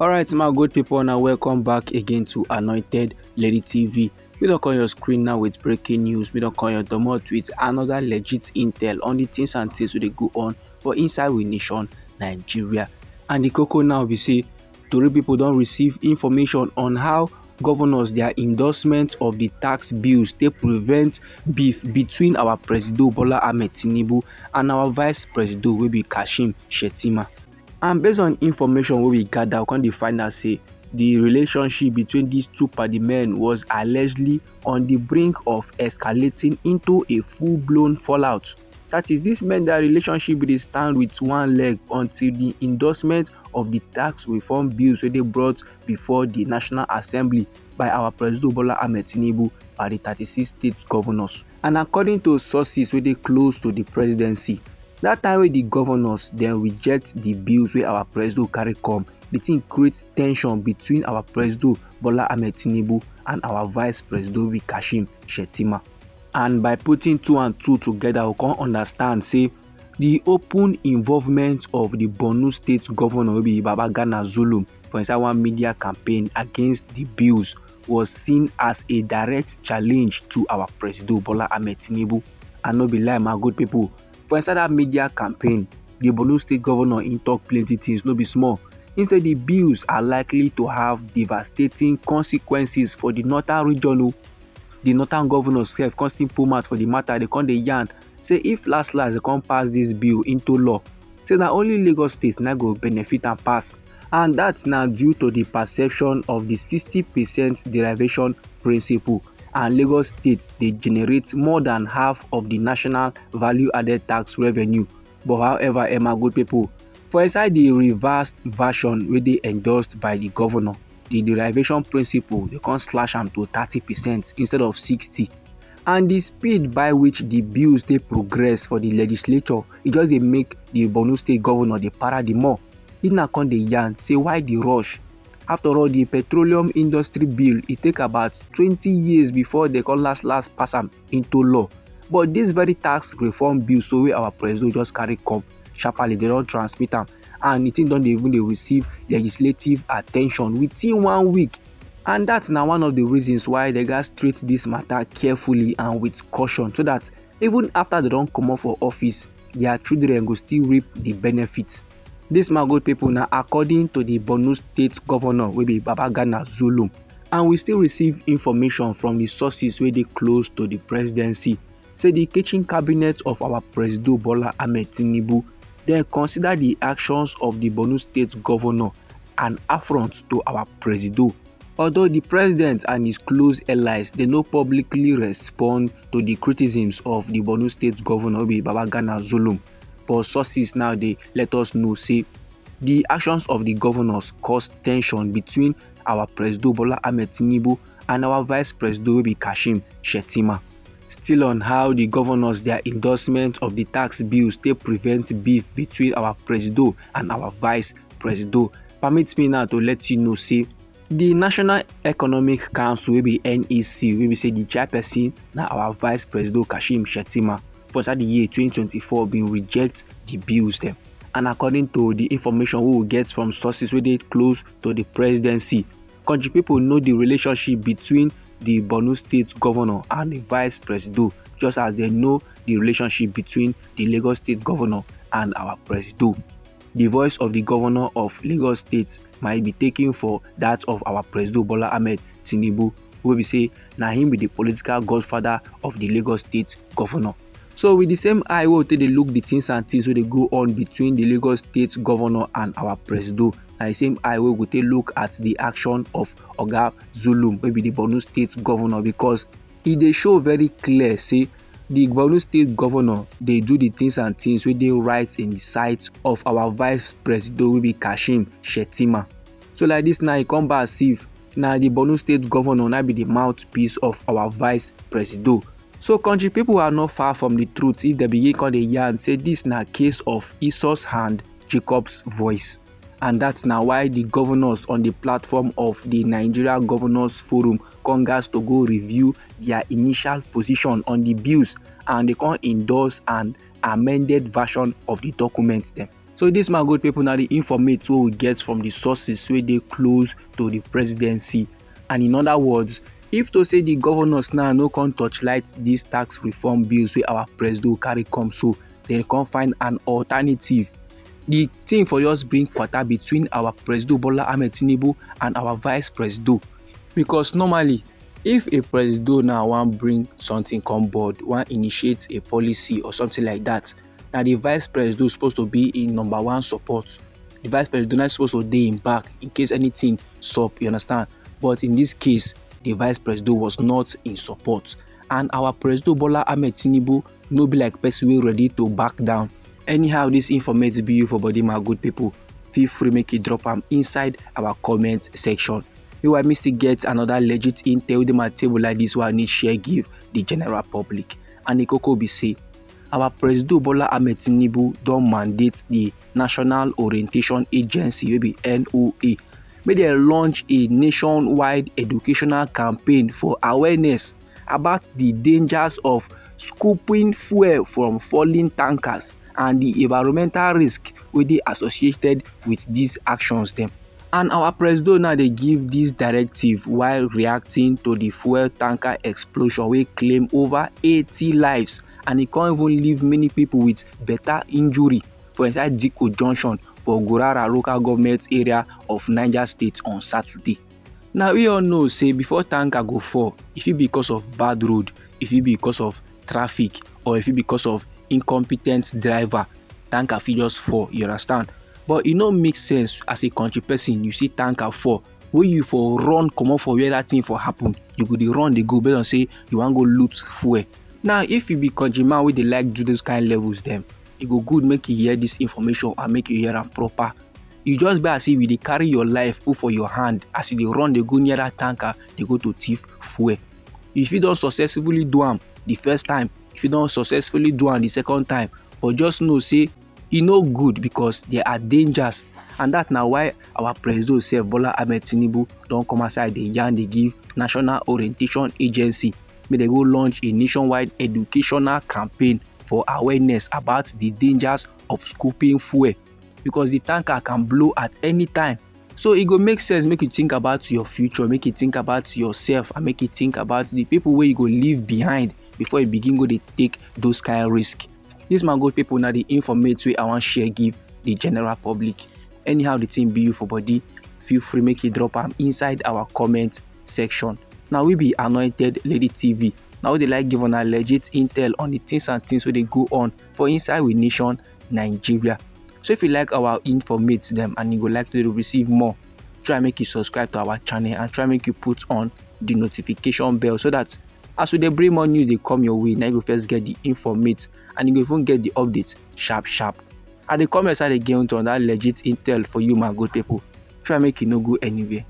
Alright, my good people, now welcome back again to Anointed Lady TV. We don't call your screen now with breaking news. We don't call your domot with another legit intel on the things and things we go on for inside we nation Nigeria. And the cocoa now we say Tori people don't receive information on how governors their endorsement of the tax bills they prevent beef between our President Bola Ahmed Tinubu and our Vice President will be Kashim Shettima. And based on information we gather, we can find out say the relationship between these two party men was allegedly on the brink of escalating into a full-blown fallout. That is, this meant that relationship will stand with one leg until the endorsement of the tax reform bills wey they brought before the National Assembly by our President Bola Ahmed Tinubu by the 36 state governors. And according to sources wey dey close to the presidency, that time when the governors then reject the bills wey our president carry come, the thing creates tension between our president Bola Ahmed Tinubu and our vice president Kashim Shettima. And by putting two and two together, we can understand say the open involvement of the Borno State governor wey be Babagana Zulum for inside one media campaign against the bills was seen as a direct challenge to our president Bola Ahmed Tinubu. And no be lie, my good people. For inside that media campaign, the Borno State governor talk plenty things, no be small. He said the bills are likely to have devastating consequences for the northern region. The northern governors have constant pull mouth for the matter. They come dey yarn say if last they come pass this bill into law, say na only Lagos State na go benefit and pass. And that's now due to the perception of the 60% derivation principle. And Lagos State they generate more than half of the national value added tax revenue. But however, my good people, for inside the reversed version where they endorsed by the governor, the derivation principle they can slash them to 30% instead of 60%. And the speed by which the bills they progress for the legislature, it just they make the Borno State governor they para the more. It na con the yarn say why the rush. After all, the petroleum industry bill, it take about 20 years before they can last pass them into law. But this very tax reform bill, so we our president just carry come sharply, they don't transmit them, and it don't even they receive legislative attention within 1 week. And that's now one of the reasons why they guys treat this matter carefully and with caution, so that even after they don't come out for office, their children go still reap the benefits. This my good people now according to the Borno State governor will be Babagana Zulum, and we still receive information from the sources where they close to the presidency. Say the kitchen cabinet of our President Bola Ahmed Tinubu then consider the actions of the Borno State governor an affront to our president. Although the president and his close allies they no publicly respond to the criticisms of the Borno State governor will be Babagana Zulum. But sources now they let us know say the actions of the governors caused tension between our President Bola Ahmed Tinubu and our Vice President will be Kashim Shettima. Still on how the governors their endorsement of the tax bills they prevent beef between our President and our Vice President. Permit me now to let you know say the National Economic Council will be NEC will be say the chairperson now our Vice President Kashim Shettima for the year 2024 being reject the bills them. And according to the information we will get from sources where they close to the presidency, country people know the relationship between the Borno State governor and the vice president, just as they know the relationship between the Lagos State governor and our president. The voice of the governor of Lagos State might be taken for that of our President Bola Ahmed Tinubu, who will be say now him be the political godfather of the Lagos State governor. So with the same eye we they look the things and things where they go on between the Lagos State governor and our president. And the same eye we take look at the action of Oga Zulum, maybe the Borno State governor, because they show very clear say the Borno State governor they do the things and things where they write in the sight of our vice president will be Kashim Shettima. So like this now, it come back as if now the Borno State governor now be the mouthpiece of our vice president. So country people are not far from the truth if they begin call the yarn say this na case of Esau's hand, Jacob's voice. And that's now why the governors on the platform of the Nigeria Governors Forum Congress to go review their initial position on the bills, and they can endorse an amended version of the documents them. So dis my good pipu na the informate wey we get from the sources wey dey close to the presidency. And in other words, if to say the governors now no come torchlight dis tax reform bills wey our presido carry come, so dem come find an alternative. The thing for just bring kwata between our presido Bola Ahmed Tinubu and our vice presido, because normally if a presido now wan bring something come board, wan initiate a policy or something like that, na the vice presido suppose to be in number one support. The vice presido na suppose to dey in back in case anything sup, you understand. But in this case, the vice presido was not in support, and our presido Bola Ahmed Tinubu no be like person wey ready to back down. Anyhow this informate be you for body my good people, feel free make you drop am inside our comment section. Meanwhile, me still get another legit intel wey dey my table like this wey I need share give the general public. And the koko be say, our presido Bola Ahmed Tinubu don mandate the National Orientation Agency wey be NOA make dem launch a nationwide educational campaign for awareness about the dangers of scooping fuel from falling tankers and the environmental risk wey dey associated with these actions dem. And our presido now dey give this directive while reacting to the fuel tanker explosion wey claim over 80 lives, and e con even leave many people with better injury for inside Dikko Junction for Gurara local government area of Niger State on Saturday. Now we all know say before tanker go fall, e fit be because of bad road, e fit be because of traffic, or e fit be because of incompetent driver, tanker fit just fall, you understand. But e no make sense as a country person, you see tanker fall, wey you for run comot for where that thing for happen, you go dey run dey go based on say you wan go loot fuel. Now if you be country man wey dey like do those kind levels dem, e go good make you hear this information and make you hear am proper. You just be as if you dey carry your life put for your hand as you dey run dey go near that tanker dey go to thief fuel. If you don successfully do am the first time, if you don successfully do am the second time, but just know say e no good because there are dangers. And that na why our presido sef Bola Ahmed Tinubu don come outside dey yarn dey give National Orientation Agency make dem go launch a nationwide educational campaign for awareness about the dangers of scooping fuel, because the tanker can blow at any time. So e go make sense make you think about your future, make you think about yourself, and make you think about the people wey you go leave behind before you begin go dey take those kind risk. This my good people na the informate wey I wan share give the general public. Anyhow the thing be you for body, feel free make you drop am inside our comment section. Now we be Anointed Lady TV. Now we dey like give una legit intel on the things and things wey dey go on for inside we nation Nigeria. So if you like our informate them and you go like to receive more, try make you subscribe to our channel and try make you put on the notification bell, so that as we dey bring more news dey come your way, now you go first get the informate and you go even get the updates sharp. I dey come inside again on that legit intel for you my good people. Try make you no go anywhere.